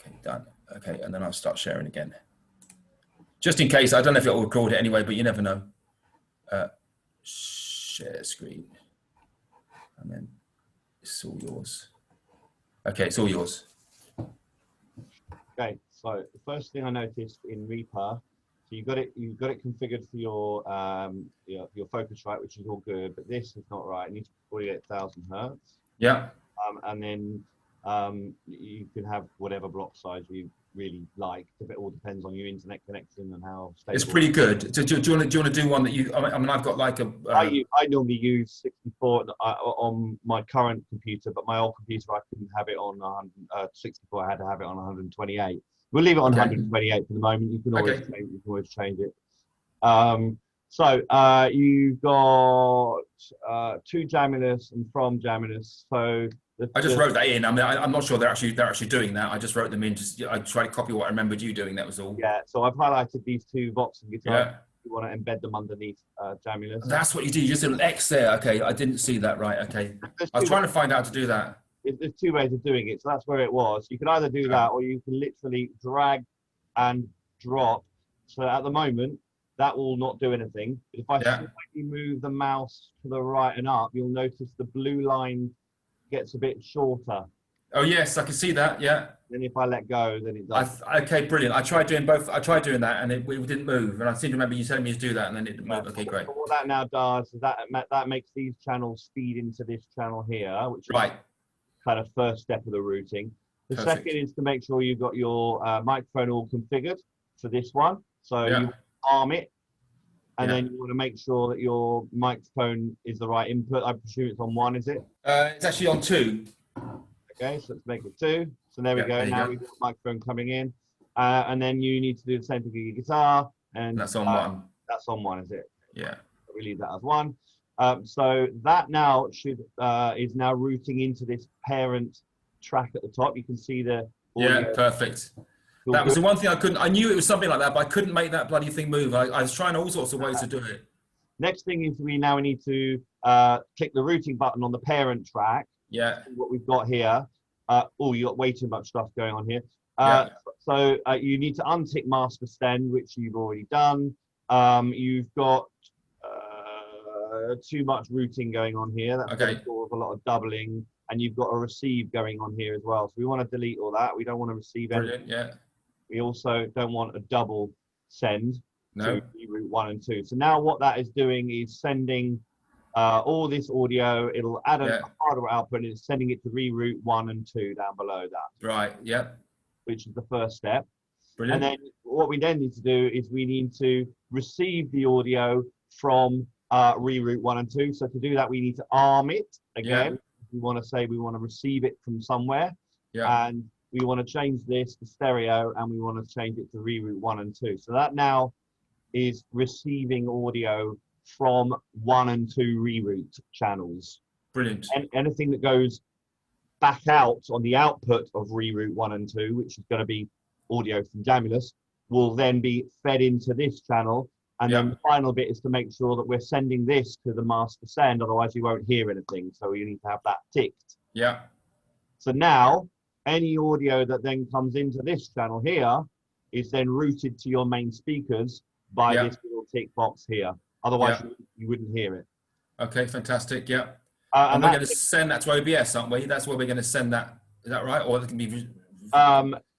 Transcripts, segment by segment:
Okay, done. Okay, and then I'll start sharing again. Just in case, I don't know if it will record it anyway, but you never know. Share screen. And then it's all yours. Okay, it's all yours. Okay, so the first thing I noticed in Reaper, so you've got it configured for your Focusrite, which is all good, but this is not right. It needs 48,000 hertz. Yeah. And then you can have whatever block size you really like. If it all depends on your internet connection and how stable. It's pretty good. Do you want to do one that you? I mean, I've got like a. I normally use 64 on my current computer, but my old computer I couldn't have it on 64. I had to have it on 128. We'll leave it on 128 for the moment. You can always change it. So you've got to jamulus and from jamulus. So I just wrote that in. I mean, I'm not sure they're actually doing that. I just wrote them in. I tried to copy what I remembered you doing. That was all. Yeah. So I've highlighted these two Vox and guitar. Yeah. You want to embed them underneath jamulus. That's what you do. You just did an X there. Okay, I didn't see that. Right. Okay. I was trying to find out how to do that. There's two ways of doing it. So that's where it was. You can either do that, or you can literally drag and drop. So at the moment, that will not do anything. But if I slightly move the mouse to the right and up, you'll notice the blue line gets a bit shorter. Oh yes, I can see that. Yeah. Then if I let go, then it does. Okay, brilliant. I tried doing both. I tried doing that, and it didn't move. And I seem to remember you telling me to do that, and then it didn't move. Okay, great. So what that now does is that makes these channels feed into this channel here, which is kind of first step of the routing. The second is to make sure you've got your microphone all configured for this one. So you arm it, and then you want to make sure that your microphone is the right input. I presume it's on 1, is it? It's actually on 2. Okay, so let's make it 2. So there we go. Now we've got the microphone coming in, and then you need to do the same thing with your guitar. And that's on 1. That's on 1, is it? Yeah. We leave that as 1. So that now is now routing into this parent track at the top. You can see the audio. Yeah, perfect. That was the one thing I couldn't. I knew it was something like that, but I couldn't make that bloody thing move. I was trying all sorts of ways to do it. Next thing is we need to click the routing button on the parent track. Yeah. What we've got here. Oh, you got way too much stuff going on here. So you need to untick master send, which you've already done. You've got too much routing going on here. That's going to cause a lot of doubling, and you've got a receive going on here as well. So we want to delete all that. We don't want to receive anything. Yeah. We also don't want a double send to reroute 1 and 2. So now what that is doing is sending all this audio. It'll add a hardware output, and it's sending it to reroute 1 and 2 down below that. Right. Yeah. Which is the first step. Brilliant. And then what we then need to do is we need to receive the audio from reroute 1 and 2. So to do that, we need to arm it again. Yeah. We want to say we want to receive it from somewhere. Yeah. And we want to change this to stereo, and we want to change it to reroute 1 and 2. So that now is receiving audio from 1 and 2 reroute channels. Brilliant. And anything that goes back out on the output of reroute 1 and 2, which is going to be audio from jamulus, will then be fed into this channel. And then the final bit is to make sure that we're sending this to the master send, otherwise you won't hear anything. So you need to have that ticked. Yeah. So now any audio that then comes into this channel here is then routed to your main speakers by this little tick box here. Otherwise you wouldn't hear it. Okay, fantastic. Yeah. And we're going to send that to OBS, aren't we? That's where we're going to send that. Is that right? Or it can be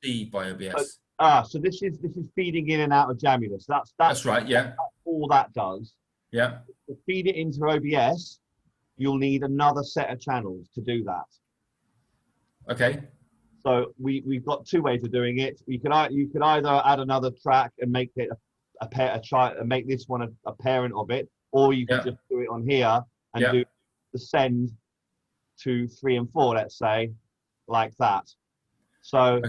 received by OBS. So this is feeding in and out of jamulus. That's right. Yeah. That's all that does. Yeah. To feed it into OBS, you'll need another set of channels to do that. Okay. So we've got two ways of doing it. You could either add another track and make it make this one a parent of it, or you can just do it on here and do the send to 3 and 4, let's say, like that. So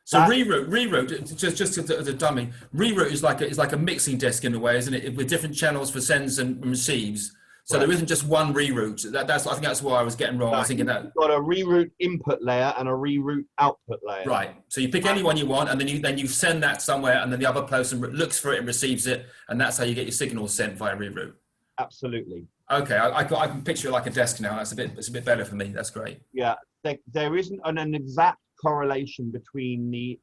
so reroute, just as a dummy, reroute is like a mixing desk in a way, isn't it? With different channels for sends and receives. So there isn't just one reroute. I think that's why I was getting wrong. I was thinking that. You've got a reroute input layer and a reroute output layer. Right. So you pick any one you want, and then you send that somewhere, and then the other person looks for it and receives it, and that's how you get your signal sent via reroute. Absolutely. Okay, I can picture it like a desk now. It's a bit better for me. That's great. Yeah, there isn't an exact correlation between the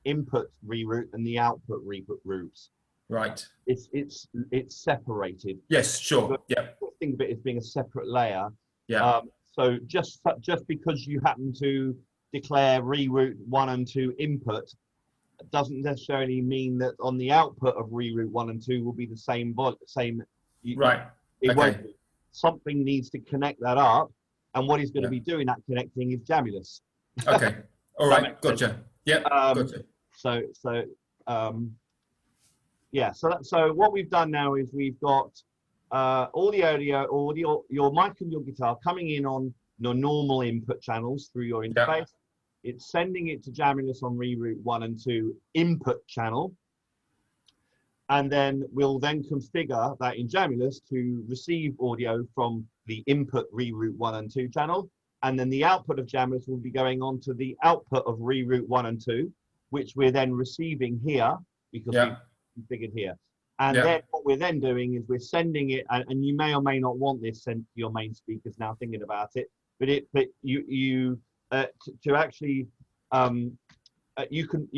input reroute and the output reroutes. Right. It's separated. Yes, sure. Yeah. Think of it as being a separate layer. Yeah. So just because you happen to declare reroute 1 and 2 input doesn't necessarily mean that on the output of reroute 1 and 2 will be the same Right. It Okay. won't be. Something needs to connect that up, and what he's going to be doing that connecting is jamulus. Okay. All right. Gotcha. Yeah. Gotcha. So what we've done now is we've got all the audio, your mic and your guitar coming in on your normal input channels through your interface. Yeah. It's sending it to jamulus on reroute 1 and 2 input channel. And then we'll then configure that in jamulus to receive audio from the input reroute 1 and 2 channel. And then the output of jamulus will be going on to the output of reroute 1 and 2, which we're then receiving here because we've configured here. And then what we're then doing is we're sending it, and you may or may not want this sent to your main speakers now thinking about it, but you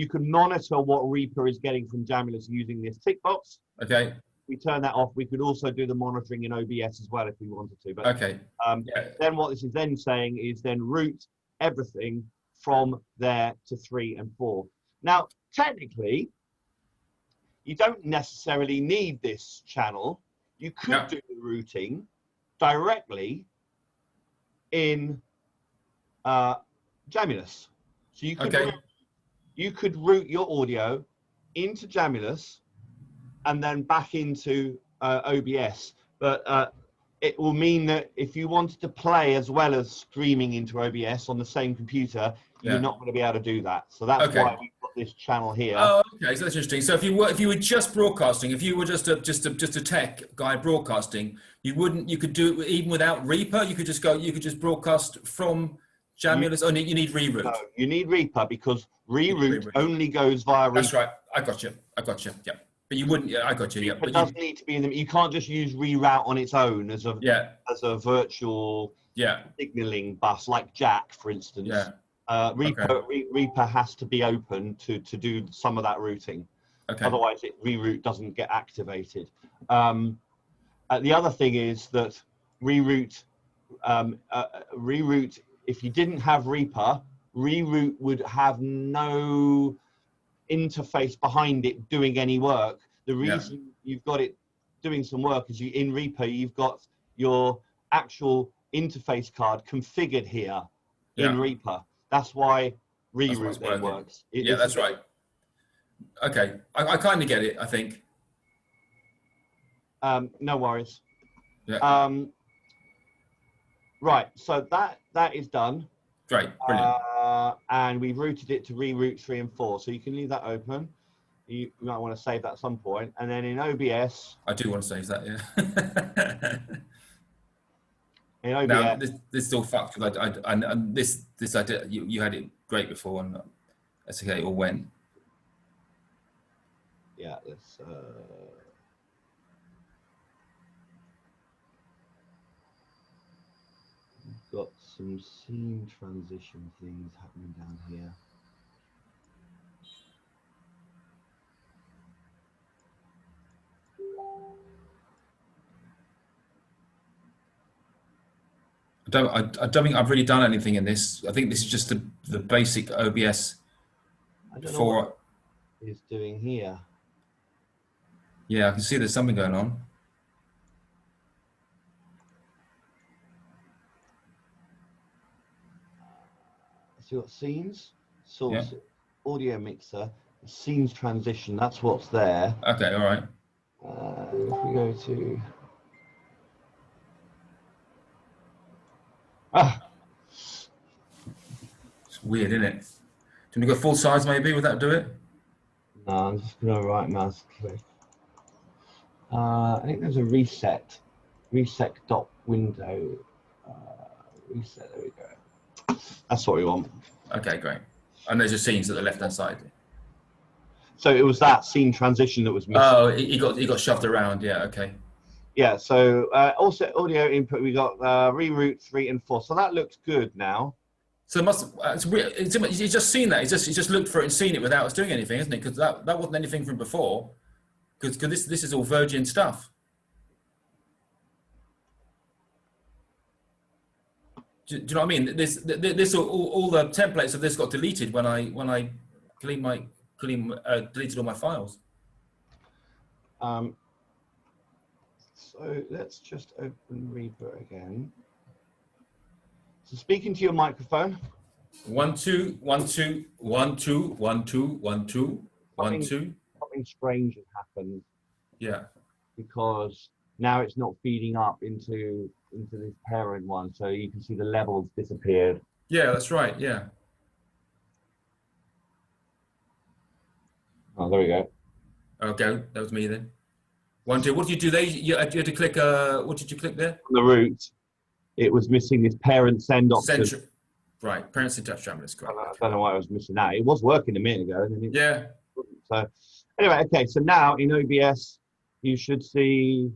can monitor what Reaper is getting from jamulus using this tick box. Okay. We turn that off. We could also do the monitoring in OBS as well if we wanted to. But okay. Then what this is then saying is then route everything from there to 3 and 4. Now, technically, you don't necessarily need this channel. You could do the routing directly in jamulus. So you could route your audio into jamulus and then back into OBS. But it will mean that if you wanted to play as well as streaming into OBS on the same computer, you're not going to be able to do that. So that's why we've got this channel here. Oh, okay, so that's interesting. So if you were just broadcasting, if you were just a tech guy broadcasting, you could do it even without Reaper. You could just broadcast from jamulus. You need Reroute. No, you need Reaper because Reroute only goes via Reaper. That's right. I got you. Yeah. But you wouldn't. I got you. Yeah. But it does need to be in them. You can't just use Reroute on its own as a virtual signaling bus like Jack, for instance. Yeah. Reaper has to be open to do some of that routing. Okay. Otherwise, Reroute doesn't get activated. The other thing is that Reroute, if you didn't have Reaper, Reroute would have no interface behind it doing any work. The reason you've got it doing some work is in Reaper, you've got your actual interface card configured here in Reaper. That's why Reroute then works. That's right. Okay, I kind of get it, I think. No worries. Yeah. Right, so that is done. Great, brilliant. And we've routed it to reroute 3 and 4. So you can leave that open. You might want to save that at some point. And then in OBS... I do want to save that, yeah. In OBS... Now, this is still fucked. And this idea, you had it great before, and that's okay, it all went. Yeah, let's... got some scene transition things happening down here. I don't think I've really done anything in this. I think this is just the basic OBS. I don't know what it's doing here. Yeah, I can see there's something going on. So you've got scenes, source, audio mixer, scenes transition. That's what's there. Okay, all right. If we go to it's weird, isn't it? Do you want to go full size maybe? Would that do it? No, I'm just going to right mouse click. I think there's a reset dot window. Reset, there we go. That's what we want. Okay, great. And there's your scenes at the left-hand side. So it was that scene transition that was missing. Oh, he got shoved around. Yeah, okay. Yeah. So also audio input, we got reroute 3 and 4. So that looks good now. So it must. It's weird. He's just seen that. He's just looked for it and seen it without us doing anything, isn't it? Because that wasn't anything from before. Because this is all virgin stuff. Do you know what I mean? This all the templates of this got deleted when I deleted all my files. So let's just open Reaper again. So speaking to your microphone. 1 2 1 2 1 2 1 2 1 2 1 2. Something strange has happened. Yeah. Because now it's not feeding up into this parent one, so you can see the levels disappeared. Yeah, that's right. Yeah. Oh, there we go. Okay, that was me then. 1 2. What did you do there? You had to click. What did you click there? On the root, it was missing this parent send option. Right, parent send touch jamulus. Great. I don't know why I was missing that. It was working a minute ago. And then it Yeah. wasn't. So anyway, okay. So now in OBS, you should see.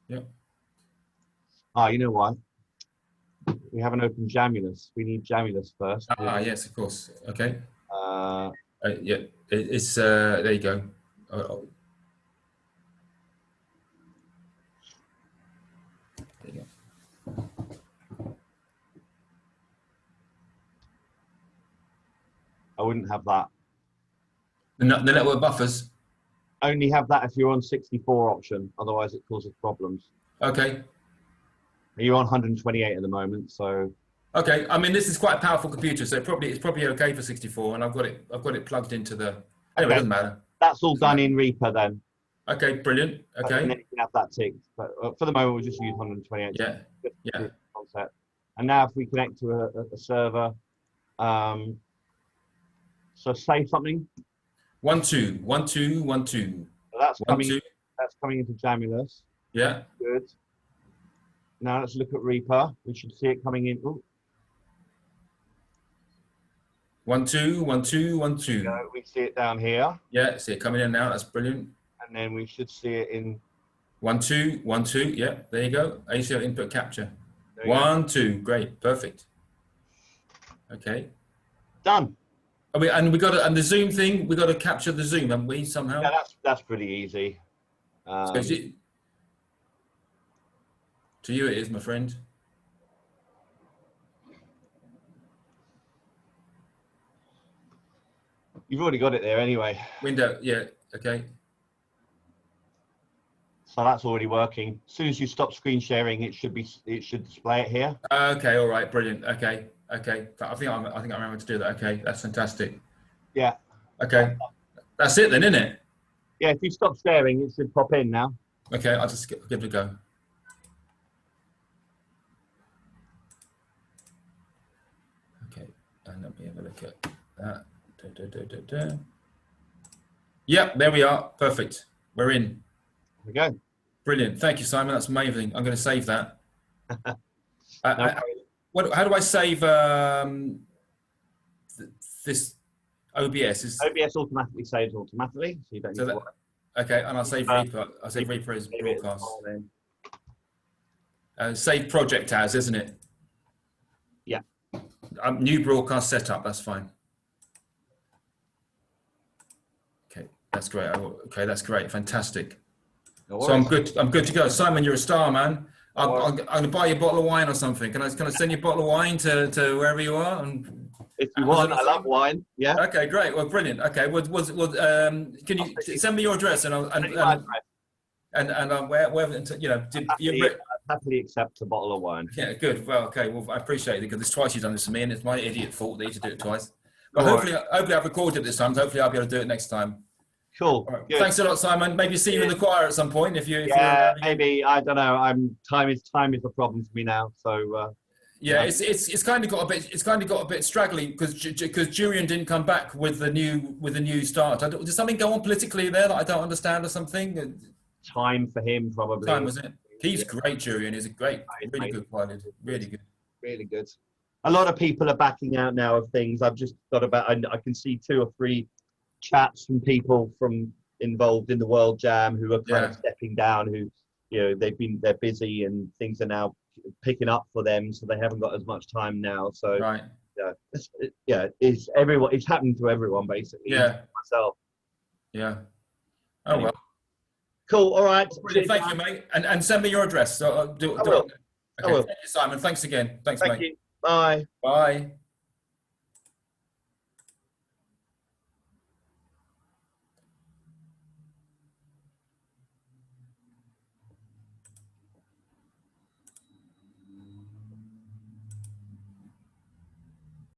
Yep. Ah, you know what? We haven't opened Jamulus. We need Jamulus first. Yes, of course. Okay. Yeah. It's there you go. There you go. I wouldn't have that. The network buffers. Only have that if you're on 64 option. Otherwise, it causes problems. Okay. You're on 128 at the moment, so. Okay. I mean, this is quite a powerful computer, so it's probably okay for 64, and I've got it plugged into the. Anyway, Okay. it doesn't matter. That's all done in Reaper then. Okay, brilliant. Okay. And then you can have that ticked. But for the moment, we'll just use 128. Yeah. Yeah. Concept. And now, if we connect to a server, so say something. 1 2 1 2 1 2. So that's 1 coming. 2. That's coming into Jamulus. Yeah. Good. Now let's look at Reaper. We should see it coming in. Ooh. 1 2 1 2 1 2. No, we see it down here. Yeah, see it coming in now. That's brilliant. And then we should see it in 1 2 1 2. Yeah, there you go. ACL input capture. There you go. 1 2. Great, perfect. Okay. Done. And we got to, and the zoom thing. We got to capture the zoom, haven't we? Somehow. Yeah, that's pretty easy. To you, it is, my friend. You've already got it there anyway. Window. Yeah. Okay. So that's already working. As soon as you stop screen sharing, it should display it here. Okay. All right. Brilliant. Okay. Okay. I think I remember to do that. Okay. That's fantastic. Yeah. Okay. That's it then, isn't it? Yeah. If you stop sharing, it should pop in now. Okay. I'll just give it a go. Okay. And let me have a look at that. Yep. There we are. Perfect. We're in. There we go. Brilliant. Thank you, Simon. That's amazing. I'm going to save that. How do I save this OBS? OBS automatically saves automatically, so you don't need to worry. Okay, and I'll save Reaper. I'll save Reaper as broadcast. Save project as, isn't it? Yeah. New broadcast setup. That's fine. Okay, that's great. Okay, that's great. Fantastic. So I'm good. I'm good to go. Simon, you're a star, man. I'm going to buy you a bottle of wine or something. Can I send you a bottle of wine to wherever you are? And if you want, I love wine. Yeah. Okay, great. Well, brilliant. Okay, can you send me your address and wherever I'd happily accept a bottle of wine. Yeah, good. Well, okay. Well, I appreciate it because it's twice you've done this to me, and it's my idiot fault that you to do it twice. But hopefully I've recorded it this time. So hopefully I'll be able to do it next time. Cool. Right. Thanks a lot, Simon. Maybe see you in the choir at some point if you. Maybe. I don't know. Time is a problem for me now. So. Yeah, it's kind of got a bit straggly because Jurian didn't come back with the new start. Did something go on politically there that I don't understand or something? Time for him probably. Time, was it? He's great, Jurian. He's a great, really good pilot. Really good. Really good. A lot of people are backing out now of things. I've just got I can see 2 or 3 chats from people from involved in the World Jam who are kind of Yeah. stepping down, who, they're busy and things are now picking up for them, so they haven't got as much time now. So Right. it's everyone. It's happening to everyone basically. Yeah. Including myself. Yeah. Oh well. Cool. All right. Brilliant. Thank you, mate. And send me your address. So I will. Okay. Thank you, Simon. Thanks again. Thanks, Thank mate. you. Bye. Bye.